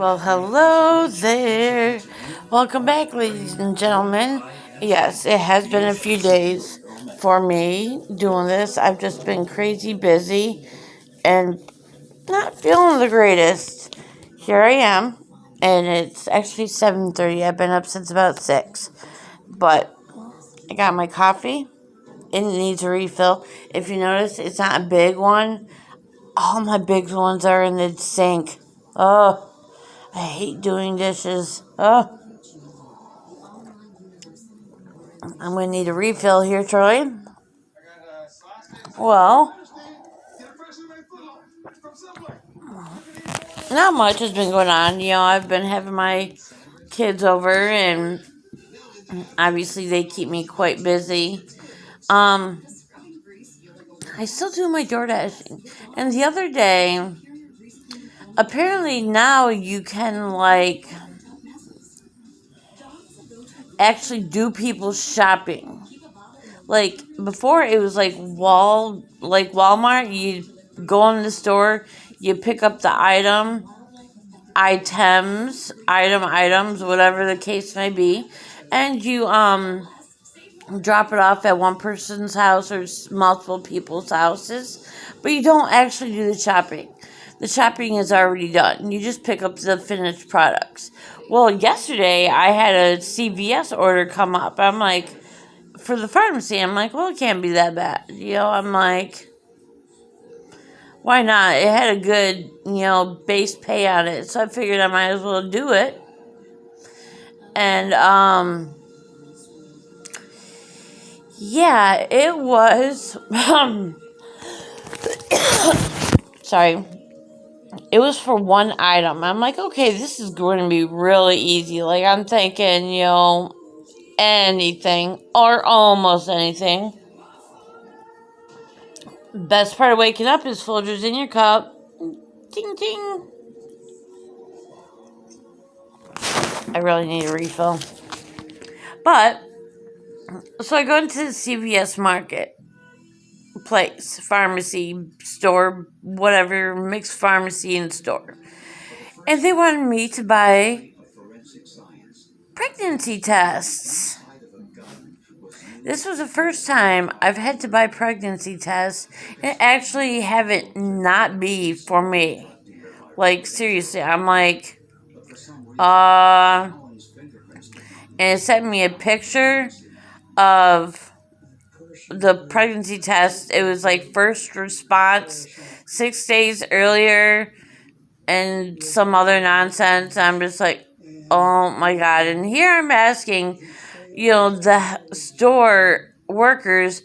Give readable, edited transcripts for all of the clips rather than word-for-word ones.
Well, hello there. Welcome back, ladies and gentlemen. Yes, it has been a few days for me doing this. I've just been crazy busy and not feeling the greatest. Here I am, and it's actually 7:30. I've been up since about 6. But I got my coffee. It needs a refill. If you notice, it's not a big one. All my big ones are in the sink. Oh, I hate doing dishes. Oh, I'm going to need a refill here, Troy. Well, not much has been going on. I've been having my kids over, and obviously they keep me quite busy. I still do my DoorDashing. And the other day, apparently now you can, actually do people's shopping. Like before, it was like Walmart. You go in the store, you pick up the items, whatever the case may be, and you drop it off at one person's house or multiple people's houses, but you don't actually do the shopping. The shopping is already done. You just pick up the finished products. Well, yesterday I had a CVS order come up. I'm like, for the pharmacy, I'm like, well, it can't be that bad. I'm like, why not? It had a good, base pay on it. So I figured I might as well do it. And, yeah, it was, sorry, it was for one item. I'm like, okay, this is going to be really easy. Like, I'm thinking, anything or almost anything. Best part of waking up is Folgers in your cup. Ting, ting. I really need a refill. But, so I go into the CVS marketplace, pharmacy, store, whatever, mixed pharmacy and store. And they wanted me to buy pregnancy tests. This was the first time I've had to buy pregnancy tests and actually have it not be for me. Like, seriously, I'm like, and it sent me a picture of the pregnancy test. It was like first response 6 days earlier and some other nonsense. I'm just like, oh my God. And here I'm asking, the store workers,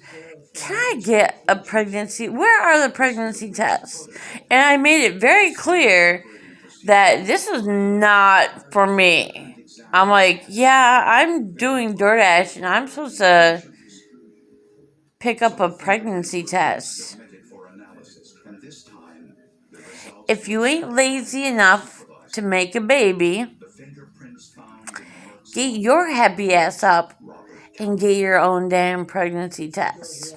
can I get a pregnancy? Where are the pregnancy tests? And I made it very clear that this is not for me. I'm like, yeah, I'm doing DoorDash and I'm supposed to pick up a pregnancy test. If you ain't lazy enough to make a baby, get your happy ass up and get your own damn pregnancy test.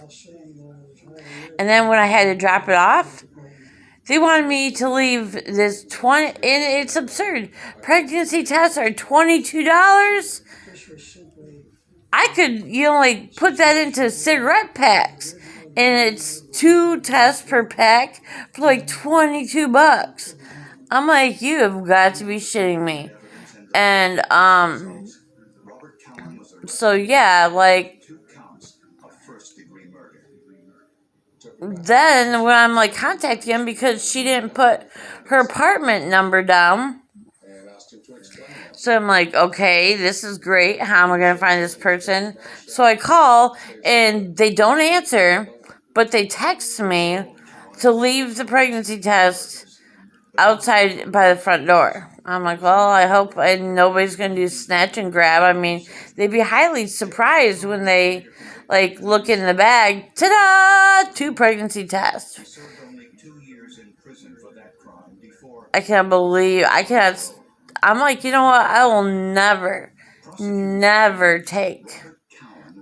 And then when I had to drop it off, they wanted me to leave this 20, and it's absurd. Pregnancy tests are $22. I could, put that into cigarette packs, and it's 2 tests per pack for like $22. I'm like, you have got to be shitting me. And, so yeah, then when I'm like contacting him because she didn't put her apartment number down. So I'm like, okay, this is great. How am I going to find this person? So I call and they don't answer, but they text me to leave the pregnancy test outside by the front door. I'm like, well, I hope nobody's going to do snatch and grab. I mean, they'd be highly surprised when they look in the bag. Ta-da! 2 pregnancy tests. I can't believe, I'm like, you know what? I will never take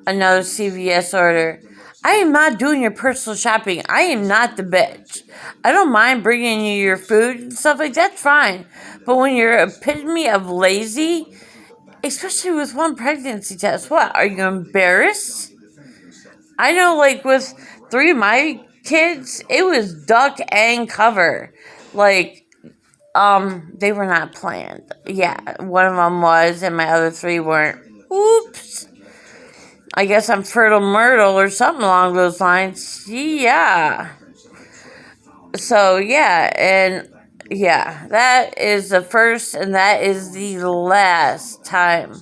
another CVS order. I am not doing your personal shopping. I am not the bitch. I don't mind bringing you your food and stuff like that's fine. But when you're epitome of lazy, especially with one pregnancy test, what are you embarrassed? I know, like with three of my kids, it was duck and cover. Like, they were not planned. Yeah, one of them was, and my other three weren't. Oops. I guess I'm fertile myrtle or something along those lines. Yeah. So, yeah, and yeah, that is the first and that is the last time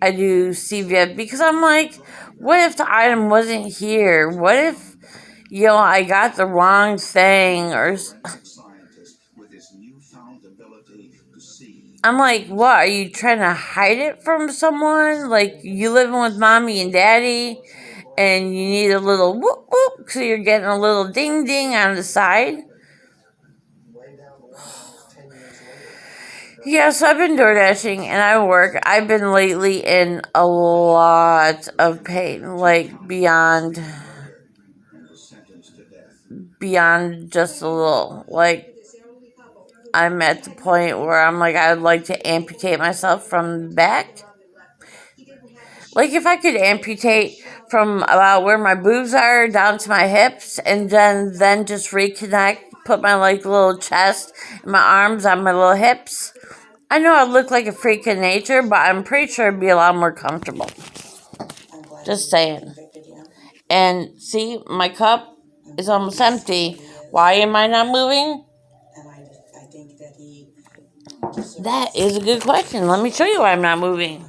I do CVS because I'm like, what if the item wasn't here? What if, I got the wrong thing or. I'm like, what? Are you trying to hide it from someone? Like, you living with mommy and daddy and you need a little whoop whoop so you're getting a little ding ding on the side? Yeah, so I've been door dashing and I work. I've been lately in a lot of pain, like beyond just a little. Like, I'm at the point where I'm like, I would like to amputate myself from the back. Like, if I could amputate from about where my boobs are down to my hips and then just reconnect, put my like little chest and my arms on my little hips. I know I look like a freak of nature, but I'm pretty sure it'd be a lot more comfortable. Just saying. And see, my cup is almost empty. Why am I not moving? That is a good question. Let me show you why I'm not moving.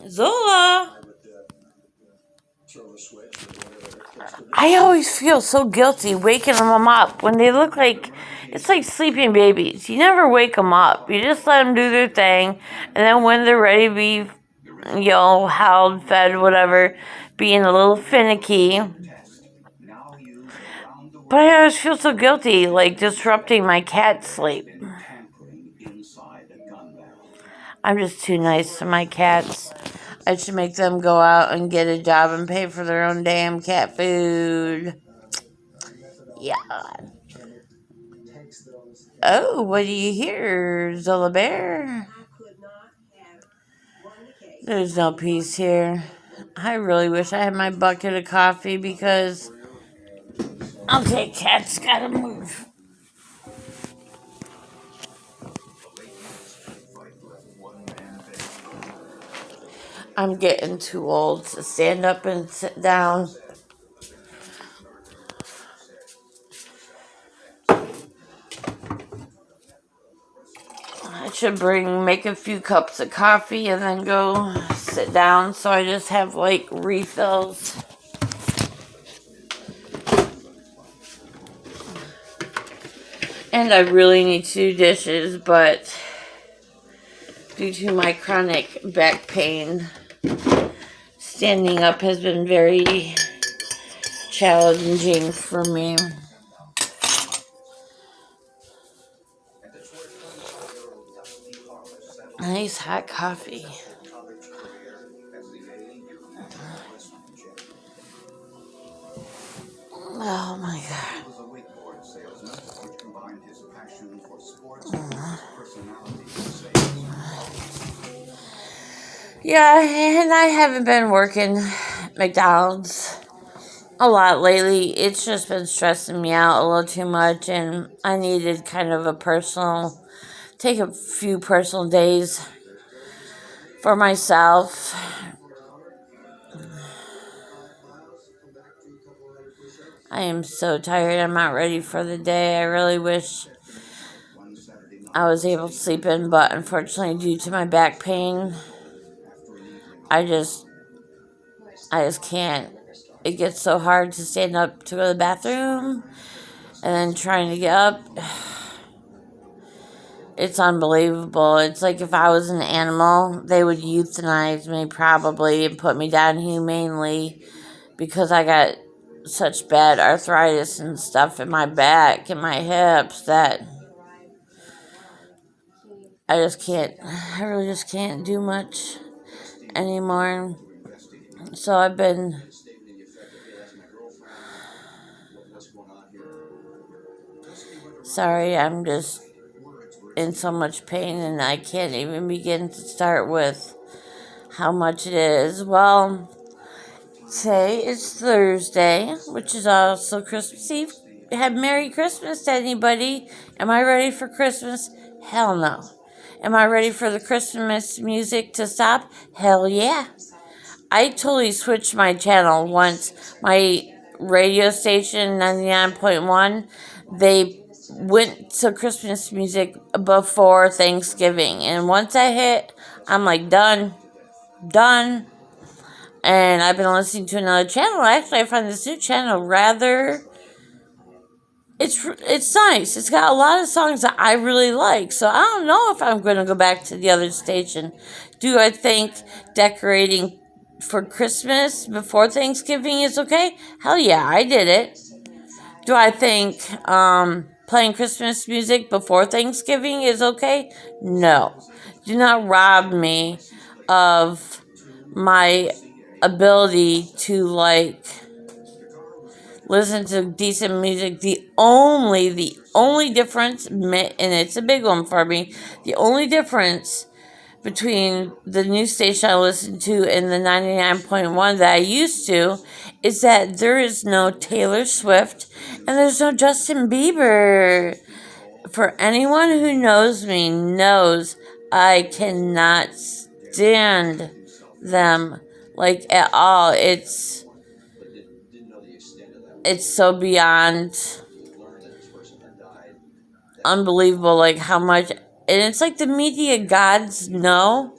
Zola! I always feel so guilty waking them up when they look like it's like sleeping babies. You never wake them up. You just let them do their thing, and then when they're ready to be, held, fed, whatever, being a little finicky. But I always feel so guilty, like disrupting my cat's sleep. I'm just too nice to my cats. I should make them go out and get a job and pay for their own damn cat food. Yeah. Oh, what do you hear, Zola Bear? There's no peace here. I really wish I had my bucket of coffee because. Okay, cats gotta move. I'm getting too old to stand up and sit down. I should make a few cups of coffee and then go sit down so I just have like refills. And I really need to do dishes, but due to my chronic back pain, standing up has been very challenging for me. Nice hot coffee. Oh my god. Yeah, and I haven't been working McDonald's a lot lately. It's just been stressing me out a little too much, and I needed kind of take a few personal days for myself. I am so tired. I'm not ready for the day. I really wish I was able to sleep in, but unfortunately, due to my back pain, I just can't. It gets so hard to stand up to go to the bathroom and then trying to get up. It's unbelievable. It's like if I was an animal, they would euthanize me probably and put me down humanely because I got such bad arthritis and stuff in my back and my hips that I really just can't do much anymore. So I've been. Sorry, I'm just in so much pain and I can't even begin to start with how much it is. Well, today is Thursday, which is also Christmas Eve. Have Merry Christmas to anybody. Am I ready for Christmas? Hell no. Am I ready for the Christmas music to stop? Hell yeah. I totally switched my channel once. My radio station, 99.1, they went to Christmas music before Thanksgiving. And once I hit, I'm like, done. Done. And I've been listening to another channel. Actually, I find this new channel rather. It's nice. It's got a lot of songs that I really like. So I don't know if I'm going to go back to the other station. Do I think decorating for Christmas before Thanksgiving is okay? Hell yeah, I did it. Do I think playing Christmas music before Thanksgiving is okay? No. Do not rob me of my ability to listen to decent music. The only difference, and it's a big one for me, the only difference between the new station I listen to and the 99.1 that I used to is that there is no Taylor Swift and there's no Justin Bieber. For anyone who knows me knows I cannot stand them at all. It's so beyond unbelievable how much, and it's like the media gods know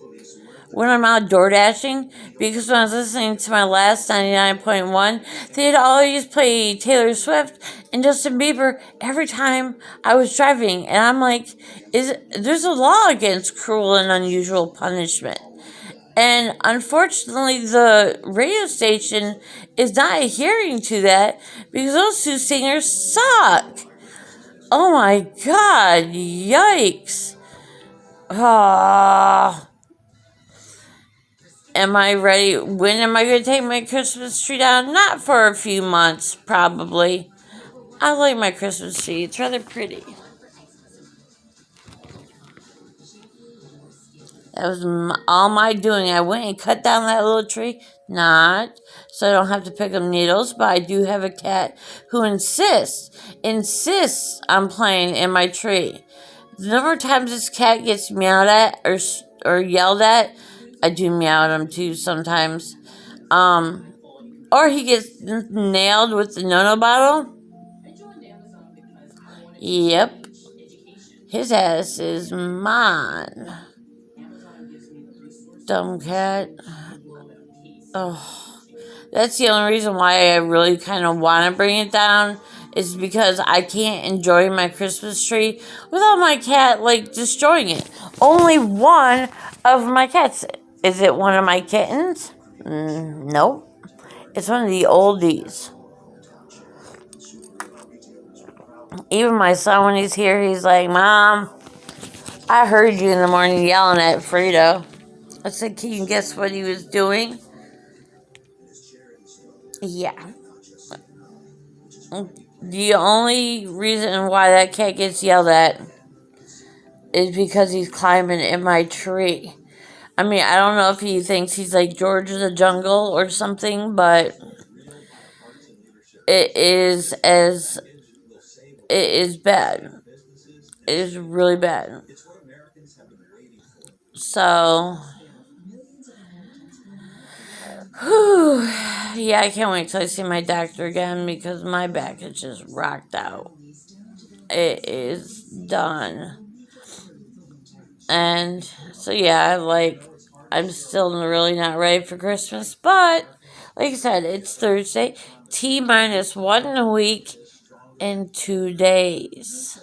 when I'm out door dashing, because when I was listening to my last 99.1, they'd always play Taylor Swift and Justin Bieber every time I was driving, and I'm like, there's a law against cruel and unusual punishment. And unfortunately, the radio station is not adhering to that because those two singers suck. Oh my god, yikes. Ah. Am I ready? When am I going to take my Christmas tree down? Not for a few months, probably. I like my Christmas tree. It's rather pretty. That was all my doing. I went and cut down that little tree. Not so I don't have to pick up needles, but I do have a cat who insists on playing in my tree. The number of times this cat gets meowed at or yelled at, I do meow at him too sometimes. Or he gets nailed with the no-no bottle. Yep. His ass is mine. Dumb cat. Oh, that's the only reason why I really kind of want to bring it down is because I can't enjoy my Christmas tree without my cat destroying it. Only one of my cats. Is it one of my kittens? Nope. It's one of the oldies. Even my son, when he's here, he's like, Mom, I heard you in the morning yelling at Frito. I said, can you guess what he was doing? Yeah. The only reason why that cat gets yelled at is because he's climbing in my tree. I mean, I don't know if he thinks he's like George of the Jungle or something, but it is bad. It is really bad. So, whew, yeah, I can't wait till I see my doctor again because my back is just rocked out. It is done. And so, yeah, I'm still really not ready for Christmas, but like I said, it's Thursday, T minus 1 week and 2 days.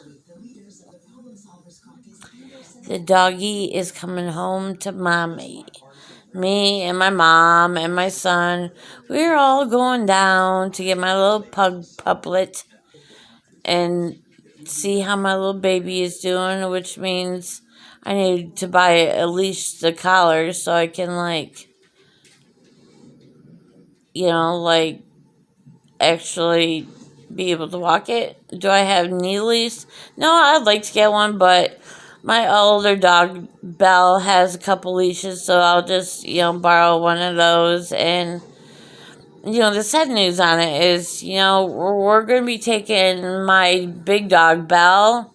The doggy is coming home to mommy. Me and my mom and my son, we're all going down to get my little pug puppet and see how my little baby is doing, which means I need to buy at least the collar so I can like actually be able to walk it. Do I have knee leash? No, I'd like to get one, but my older dog Belle has a couple leashes, so I'll just borrow one of those. And the sad news on it is we're going to be taking my big dog Belle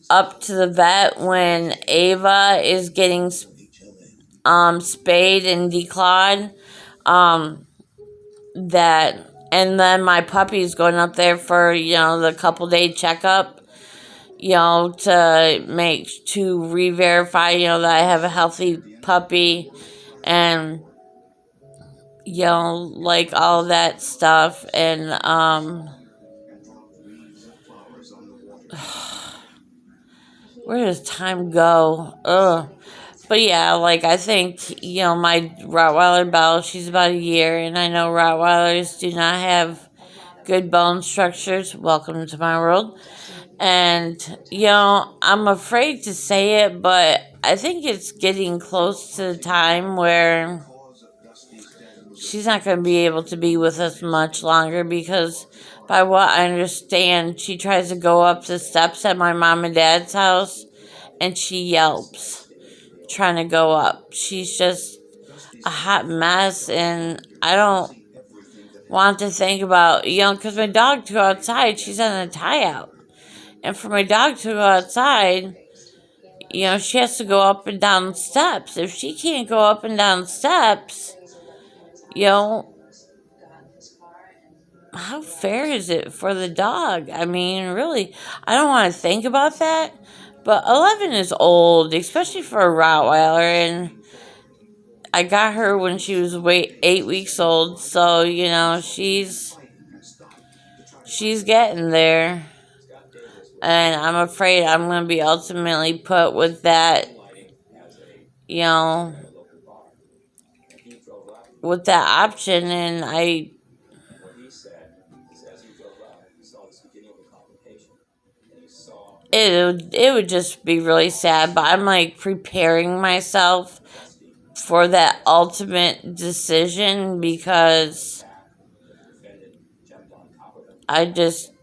up to the vet when Ava is getting spayed and declawed. Um, that and then my puppy's going up there for the couple-day checkup. To re-verify that I have a healthy puppy, and like all that stuff. And where does time go? Ugh. But yeah, like I think my Rottweiler Belle, she's about a year, and I know Rottweilers do not have good bone structures. Welcome to my world. And I'm afraid to say it, but I think it's getting close to the time where she's not going to be able to be with us much longer, because by what I understand, she tries to go up the steps at my mom and dad's house and she yelps trying to go up. She's just a hot mess, and I don't want to think about, because my dog to go outside, she's on a tie out. And for my dog to go outside, she has to go up and down steps. If she can't go up and down steps, how fair is it for the dog? I mean, really, I don't want to think about that. But 11 is old, especially for a Rottweiler, and I got her when she was 8 weeks old, so she's getting there, and I'm afraid I'm going to be ultimately put with that, with that option, and it would just be really sad. But I'm like preparing myself for that ultimate decision, because I just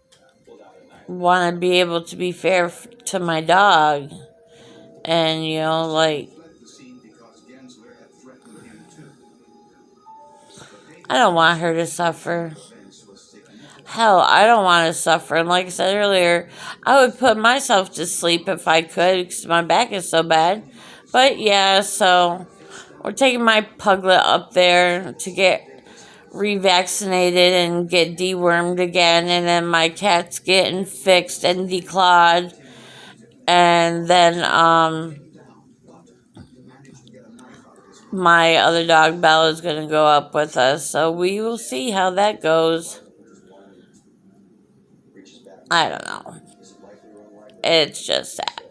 want to be able to be fair to my dog, and I don't want her to suffer. Hell, I don't want to suffer. And like I said earlier, I would put myself to sleep if I could, because my back is so bad. But yeah, so we're taking my puglet up there to get revaccinated and get dewormed again. And then my cat's getting fixed and declawed. And then my other dog, Bella, is going to go up with us. So we will see how that goes. I don't know. It's just that.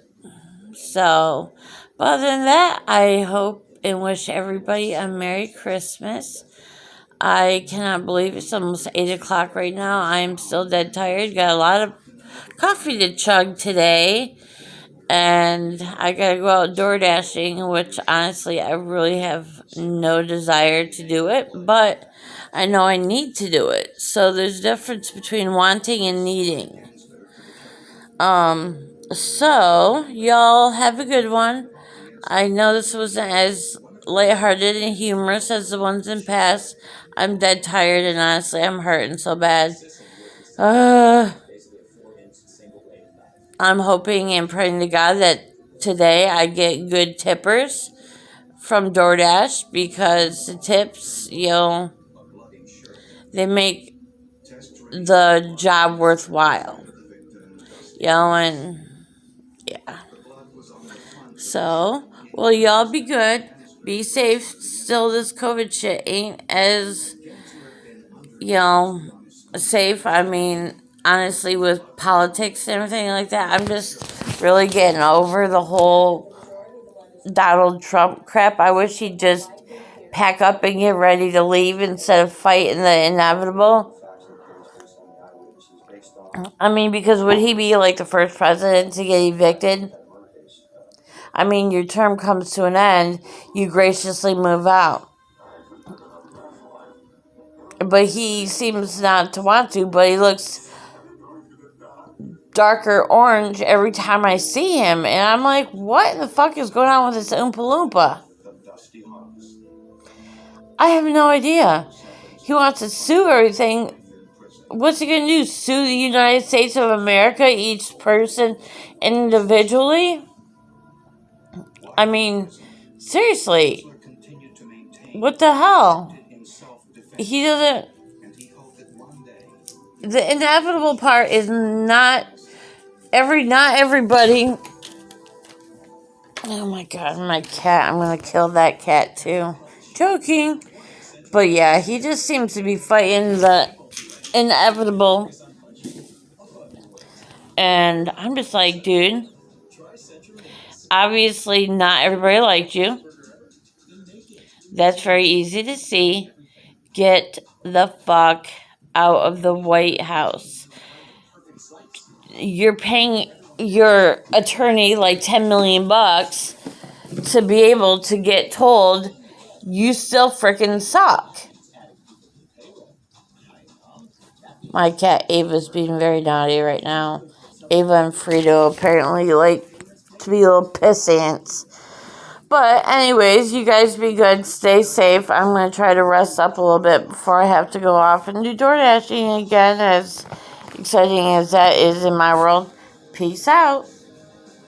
So, but other than that, I hope and wish everybody a Merry Christmas. I cannot believe it's almost 8 o'clock right now. I'm still dead tired. Got a lot of coffee to chug today. And I gotta go out door dashing, which honestly I really have no desire to do it, but I know I need to do it. So there's a difference between wanting and needing. So y'all have a good one. I know this wasn't as lighthearted and humorous as the ones in past. I'm dead tired, and honestly I'm hurting so bad. Uh I'm hoping and praying to God that today I get good tippers from DoorDash, because the tips, they make the job worthwhile. And yeah. So, well, y'all be good. Be safe. Still, this COVID shit ain't as, safe. I mean, honestly, with politics and everything like that, I'm just really getting over the whole Donald Trump crap. I wish he'd just pack up and get ready to leave instead of fighting the inevitable. I mean, because would he be like the first president to get evicted? I mean, your term comes to an end, you graciously move out. but he seems not to want to, but he looks darker orange every time I see him, and I'm like, what in the fuck is going on with this Oompa Loompa? I have no idea. He wants to sue everything. What's he going to do? Sue the United States of America, each person individually? I mean, seriously. What the hell? He doesn't... The inevitable part is not everybody... Oh my god, my cat. I'm going to kill that cat too. Joking. But yeah, he just seems to be fighting the inevitable. And I'm just like, dude, obviously not everybody liked you. That's very easy to see. Get the fuck out of the White House. You're paying your attorney like $10 million to be able to get told you still freaking suck. My cat Ava's being very naughty right now. Ava and Frito apparently like to be little piss ants. But anyways, you guys be good. Stay safe. I'm going to try to rest up a little bit before I have to go off and do door dashing again, as exciting as that is in my world. Peace out.